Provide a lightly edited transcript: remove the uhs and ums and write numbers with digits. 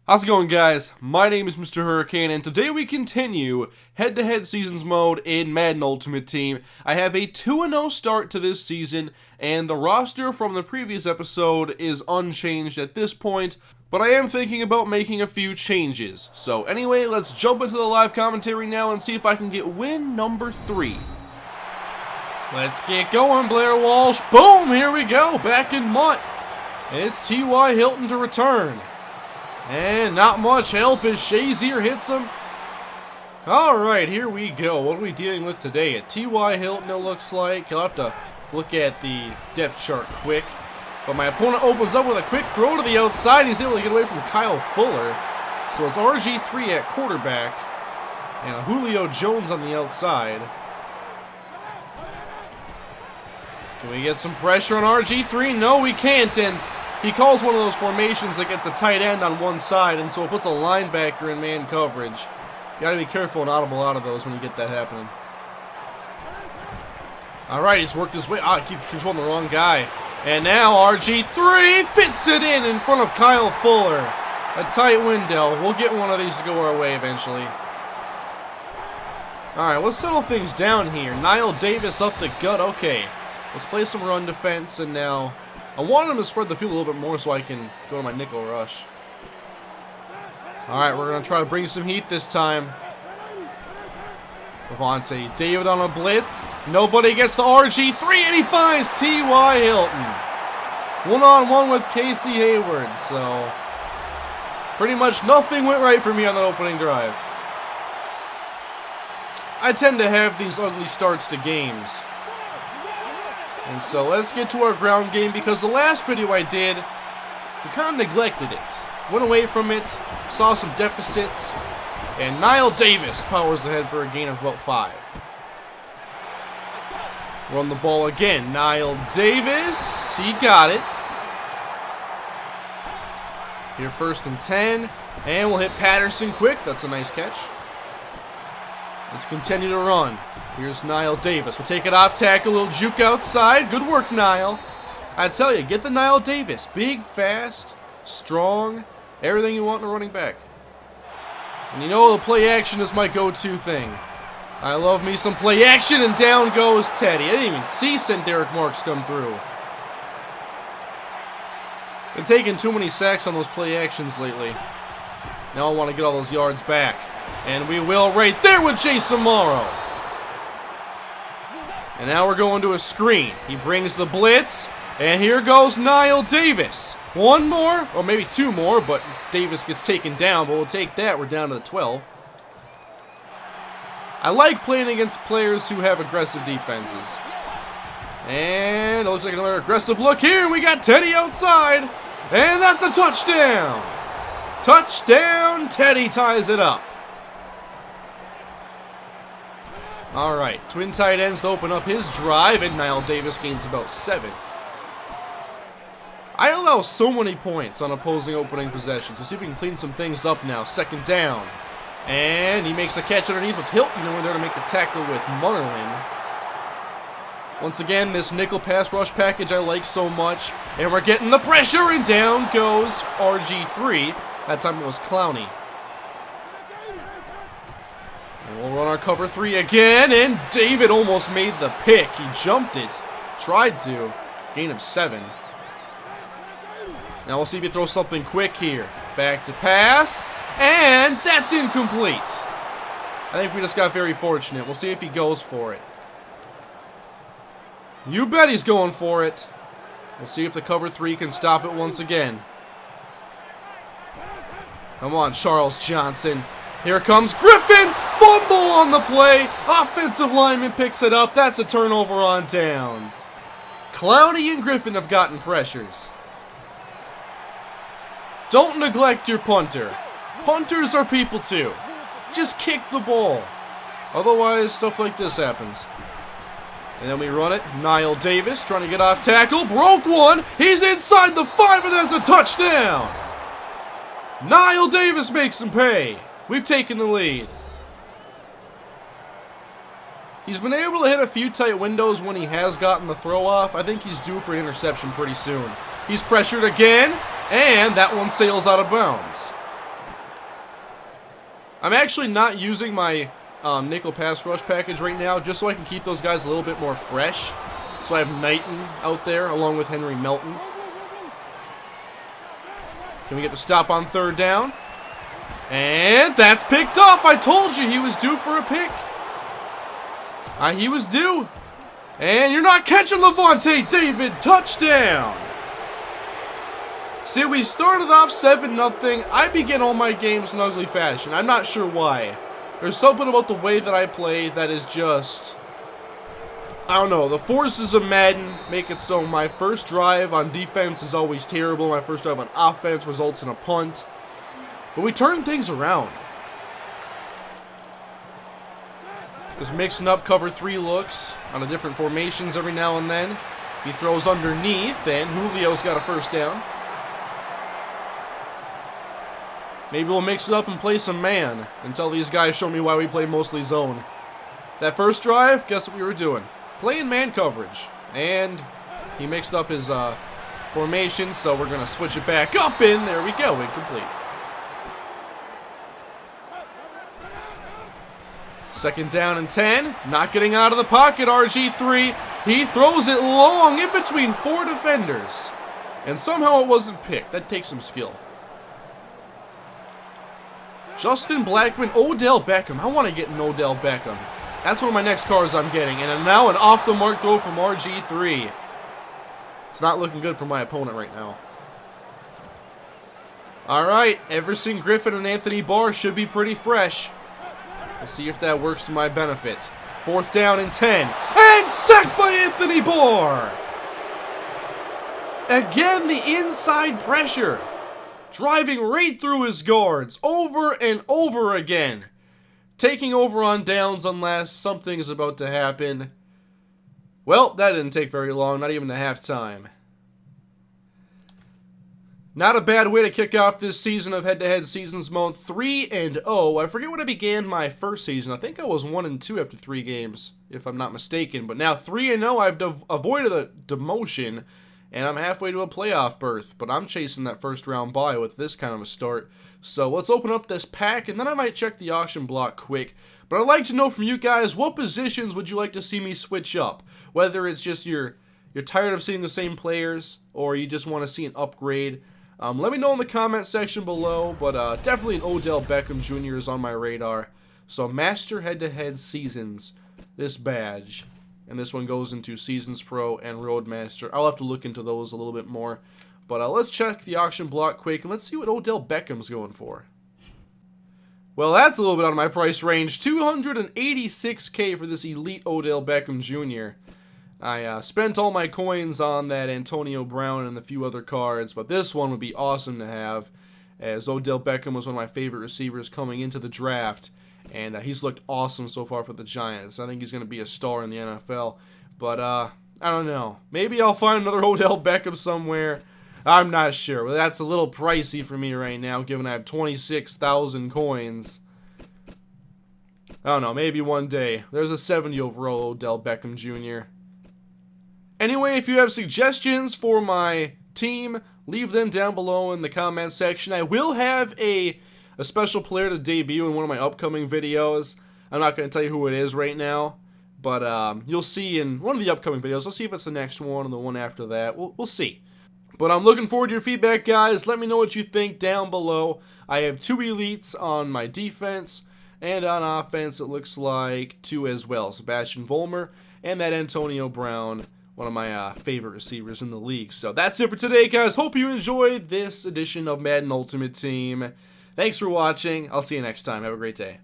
How's it going, guys? My name is MrHurriicane, and today we continue head-to-head seasons mode in Madden Ultimate Team. I have a 2-0 start to this season, and the roster from the previous episode is unchanged at this point, but I am thinking about making a few changes. So anyway, let's jump into the live commentary now and see if I can get win number 3. Let's get going, Blair Walsh. Boom! Here we go, back in Mutt. It's T.Y. Hilton to return. And not much help as Shazier hits him. Alright, here we go. What are we dealing with today? At T.Y. Hilton, it looks like. I'll have to look at the depth chart quick. But my opponent opens up with a quick throw to the outside. He's able to get away from Kyle Fuller. So it's RG3 at quarterback. And Julio Jones on the outside. Can we get some pressure on RG3? No, we can't. And he calls one of those formations that gets a tight end on one side, and so it puts a linebacker in man coverage. You gotta be careful and audible out of those when you get that happening. Alright, he's worked his way. Ah, he keeps controlling the wrong guy. And now RG3 fits it in front of Kyle Fuller. A tight window. We'll get one of these to go our way eventually. Alright, let's settle things down here. Niall Davis up the gut. Okay, let's play some run defense, and now I wanted him to spread the field a little bit more so I can go to my nickel rush. Alright, we're going to try to bring some heat this time. Levante David on a blitz. Nobody gets the RG3, and he finds T.Y. Hilton. One-on-one with Casey Hayward, so pretty much nothing went right for me on that opening drive. I tend to have these ugly starts to games. And so let's get to our ground game, because the last video I did, we kind of neglected it. Went away from it, saw some deficits, and Niall Davis powers ahead for a gain of about 5. Run the ball again. Niall Davis, he got it. Here 1st and 10, and we'll hit Patterson quick. That's a nice catch. Let's continue to run. Here's Niall Davis. We'll take it off tackle, a little juke outside. Good work, Niall. I tell you, get the Niall Davis. Big, fast, strong, everything you want in a running back. And you know the play action is my go-to thing. I love me some play action, and down goes Teddy. I didn't even see Derek Marks come through. Been taking too many sacks on those play actions lately. Now I want to get all those yards back. And we will right there with Jason Morrow. And now we're going to a screen. He brings the blitz. And here goes Niall Davis. One more, or maybe 2 more, but Davis gets taken down. But we'll take that. We're down to the 12. I like playing against players who have aggressive defenses. And it looks like another aggressive look here. We got Teddy outside. And that's a touchdown. Touchdown. Teddy ties it up. Alright, twin tight ends to open up his drive, and Niall Davis gains about 7. I allow so many points on opposing opening possessions. Let's see if we can clean some things up now. 2nd down. And he makes the catch underneath with Hilton, and we're there to make the tackle with Munnerlin. Once again, this nickel pass rush package I like so much. And we're getting the pressure, and down goes RG3. That time it was Clowney. And we'll run our cover 3 again, and David almost made the pick. He jumped it, tried to, gain of 7. Now we'll see if he throws something quick here. Back to pass, and that's incomplete. I think we just got very fortunate. We'll see if he goes for it. You bet he's going for it. We'll see if the cover 3 can stop it once again. Come on, Charles Johnson. Here comes Griffen. Fumble on the play. Offensive lineman picks it up. That's a turnover on downs. Clowney and Griffen have gotten pressures. Don't neglect your punter. Punters are people too. Just kick the ball. Otherwise, stuff like this happens. And then we run it. Niall Davis trying to get off tackle. Broke one. He's inside the 5, and that's a touchdown. Niall Davis makes him pay. We've taken the lead. He's been able to hit a few tight windows when he has gotten the throw off. I think he's due for interception pretty soon. He's pressured again, and that one sails out of bounds. I'm actually not using my nickel pass rush package right now, just so I can keep those guys a little bit more fresh. So I have Knighton out there, along with Henry Melton. Can we get the stop on third down? And that's picked off. I told you he was due for a pick. He was due. And you're not catching Levante David. Touchdown. See, we started off 7-0. I begin all my games in ugly fashion. I'm not sure why. There's something about the way that I play that is just... I don't know. The forces of Madden make it so my first drive on defense is always terrible. My first drive on offense results in a punt. But we turn things around. Just mixing up cover 3 looks on the different formations every now and then. He throws underneath, and Julio's got a first down. Maybe we'll mix it up and play some man until these guys show me why we play mostly zone. That first drive, guess what we were doing? Playing man coverage. And he mixed up his formation, so we're going to switch it back up, and there we go, incomplete. Second down and 10. Not getting out of the pocket, RG3. He throws it long in between 4 defenders. And somehow it wasn't picked. That takes some skill. Justin Blackman, Odell Beckham. I want to get an Odell Beckham. That's one of my next cars I'm getting. And now an off-the-mark throw from RG3. It's not looking good for my opponent right now. Alright, Everson Griffen and Anthony Barr should be pretty fresh. We'll see if that works to my benefit. Fourth down and 10. And sacked by Anthony Barr! Again, the inside pressure. Driving right through his guards. Over and over again. Taking over on downs unless something is about to happen. Well, that didn't take very long. Not even a halftime. Not a bad way to kick off this season of head-to-head seasons mode. 3-0. I forget when I began my first season. I think I was 1-2 after 3 games, if I'm not mistaken. But now 3-0, I've avoided a demotion, and I'm halfway to a playoff berth. But I'm chasing that first round bye with this kind of a start. So let's open up this pack, and then I might check the auction block quick. But I'd like to know from you guys, what positions would you like to see me switch up? Whether it's just you're tired of seeing the same players, or you just want to see an upgrade. Let me know in the comment section below, but definitely an Odell Beckham Jr. is on my radar. So Master Head-to-Head Seasons, this badge, and this one goes into Seasons Pro and Roadmaster. I'll have to look into those a little bit more. But let's check the auction block quick, and let's see what Odell Beckham's going for. Well, that's a little bit out of my price range. $286K for this elite Odell Beckham Jr. I spent all my coins on that Antonio Brown and a few other cards, but this one would be awesome to have, as Odell Beckham was one of my favorite receivers coming into the draft, and he's looked awesome so far for the Giants. I think he's going to be a star in the NFL, but I don't know. Maybe I'll find another Odell Beckham somewhere. I'm not sure. Well, that's a little pricey for me right now, given I have 26,000 coins. I don't know. Maybe one day. There's a 70 overall Odell Beckham Jr. Anyway, if you have suggestions for my team, leave them down below in the comment section. I will have a special player to debut in one of my upcoming videos. I'm not going to tell you who it is right now, but you'll see in one of the upcoming videos. I'll see if it's the next one or the one after that. We'll see. But I'm looking forward to your feedback, guys. Let me know what you think down below. I have 2 elites on my defense, and on offense it looks like 2 as well. Sebastian Vollmer and that Antonio Brown, one of my favorite receivers in the league. So that's it for today, guys. Hope you enjoyed this edition of Madden Ultimate Team. Thanks for watching. I'll see you next time. Have a great day.